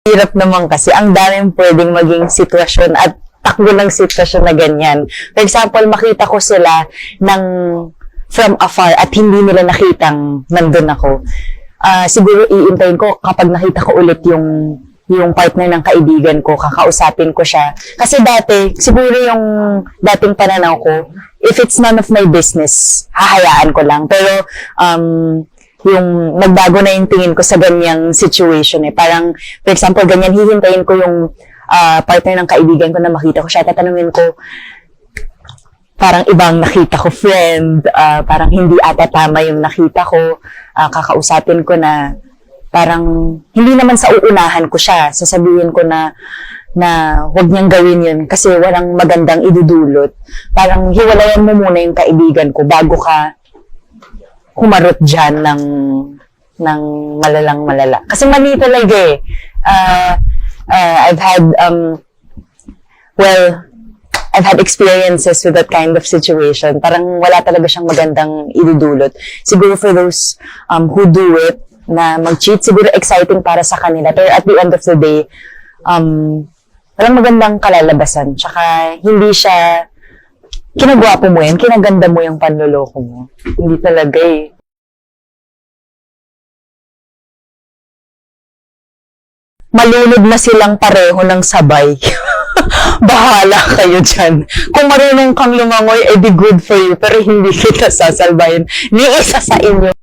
Hirap naman kasi ang daming pwedeng maging sitwasyon at takbo ng sitwasyon na ganyan. For example, makita ko sila ng from afar at hindi nila nakitang nandun ako. Siguro iintayin ko kapag nakita ko ulit yung partner ng kaibigan ko, kakausapin ko siya. Kasi dati, siguro yung dating pananaw ko, if it's none of my business, hahayaan ko lang. Pero, yung nagbago na yung tingin ko sa ganyang situation eh. Parang, for example, ganyan, hihintayin ko yung partner ng kaibigan ko na makita ko siya. Tatanungin ko, parang ibang nakita ko friend, parang hindi ata tama yung nakita ko, kakausapin ko na, parang hindi naman sa uunahan ko siya. Sasabihin ko na huwag niyang gawin yun kasi walang magandang idudulot. Parang hiwalayan mo muna yung kaibigan ko bago ka humarot dyan ng malalang malala. Kasi mali talaga eh. I've had experiences with that kind of situation. Parang wala talaga siyang magandang idudulot. Siguro for those who do it, na mag-cheat, siguro exciting para sa kanila. Pero at the end of the day, walang magandang kalalabasan. Tsaka, hindi siya, kinagwapo mo yan, kinaganda mo yung panloloko mo. Hindi talaga eh. Malunod na silang pareho ng sabay. Bahala kayo dyan. Kung marunong kang lumangoy, edi good for you. Pero hindi kita sasalbahin. Ni isa sa inyo.